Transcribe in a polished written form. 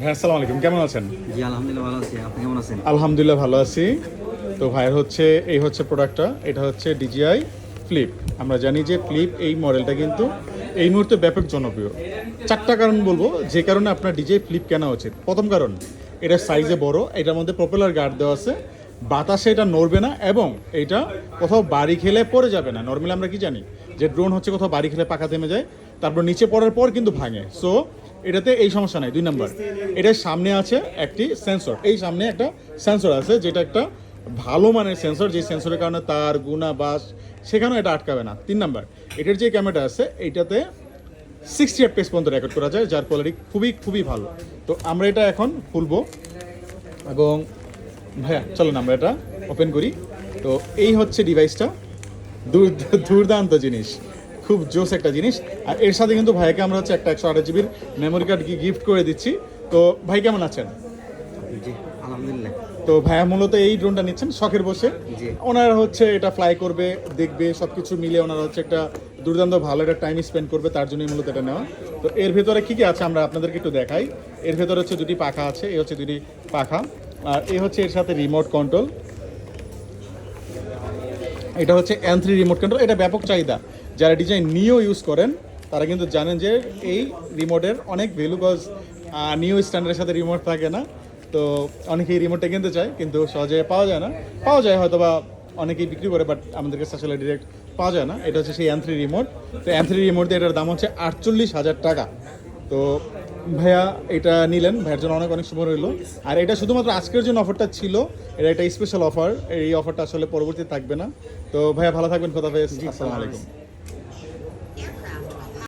হ্যাঁ, আসসালামু আলাইকুম, কেমন আছেন? জি আলহামদুলিল্লাহ ভালো আছি। আপনি কেমন আছেন? আলহামদুলিল্লাহ ভালো আছি। তো ভাইয়ের হচ্ছে এই হচ্ছে প্রোডাক্টটা, এটা হচ্ছে ডিজিআই ফ্লিপ। আমরা জানি যে ফ্লিপ এই মডেলটা কিন্তু এই মুহূর্তে ব্যাপক জনপ্রিয়। চারটা কারণ বলবো যে কারণে আপনার ডিজিআই ফ্লিপ কেনা উচিত। প্রথম কারণ, এটা সাইজে বড়, এটার মধ্যে প্রপেলার গার্ড দেওয়া আছে, বাতাসে এটা নড়বে না এবং এটা কোথাও বাড়ি খেলে পড়ে যাবে না। নর্মালি আমরা কি জানি যে ড্রোন হচ্ছে কোথাও বাড়ি খেলে পাখা থেমে যায়, তারপর নিচে পড়ার পর কিন্তু ভাঙে। সো এটাতে এই সমস্যা নাই। 2 নাম্বার, এটার সামনে আছে একটি সেন্সর, এই সামনে একটা সেন্সর আছে যেটা একটা ভালো মানের সেন্সর, যে সেন্সরের কারণে তার গুণা বাস সেখানেও এটা আটকাবে না। 3 নাম্বার, এটার যে ক্যামেরাটা আছে এইটাতে 60 এফপিএস পর্যন্ত রেকর্ড করা যায়, যার কোয়ালিটি খুবই খুবই ভালো। তো আমরা এটা এখন খুলবো এবং ভাইয়া চলুন আমরা এটা ওপেন করি। তো এই হচ্ছে ডিভাইসটা, দুর্দান্ত জিনিস, খুব জোস একটা জিনিস। আর এর সাথে কিন্তু ভাইকে আমরা হচ্ছে একটা 128 জিবির মেমোরি কার্ড গিফট করে দিচ্ছি। তো ভাই কেমন আছেন? জি আলহামদুলিল্লাহ। তো ভাইয়া মূলত এই ড্রোনটা নিচ্ছেন শখের বসে, জি ওনারা হচ্ছে এটা ফ্লাই করবে, দেখবে সব কিছু মিলে ওনারা হচ্ছে একটা দুর্দান্ত ভালো একটা টাইম স্পেন্ড করবে, তার জন্যই মূলত এটা নেওয়া। তো এর ভেতরে কী কী আছে আমরা আপনাদেরকে একটু দেখাই। এর ভেতরে হচ্ছে 2টি পাখা আছে, এই হচ্ছে 2টি পাখা, আর এই হচ্ছে এর সাথে রিমোট কন্ট্রোল। এটা হচ্ছে N3 রিমোট কন্ট্রোল, এটা ব্যাপক চাহিদা। যারা ডিজাইন নিও ইউজ করেন তারা কিন্তু জানেন যে এই রিমোটের অনেক ভ্যালু, কজ নিও স্ট্যান্ডার্ডের সাথে রিমোট থাকে না। তো অনেকেই রিমোটটা কিনতে চায় কিন্তু সহজে পাওয়া যায় না, পাওয়া যায় হয়তো বা অনেকেই বিক্রি করে, বাট আমাদের কাছে আসলে ডিরেক্ট পাওয়া যায় না। এটা হচ্ছে সেই N3 রিমোট। তো N3 রিমোট দিয়ে এটার দাম হচ্ছে 48,000 টাকা। তো ভাইয়া এটা নিলেন, ভাইয়ের জন্য অনেক অনেক শুভ রইল। আর এটা শুধুমাত্র আজকের জন্য অফারটা ছিল, এটা একটা স্পেশাল অফার, এই অফারটা আসলে পরবর্তীতে থাকবে না। তো ভাইয়া ভালো থাকবেন, খোদাফেজ, আসসালামু আলাইকুম।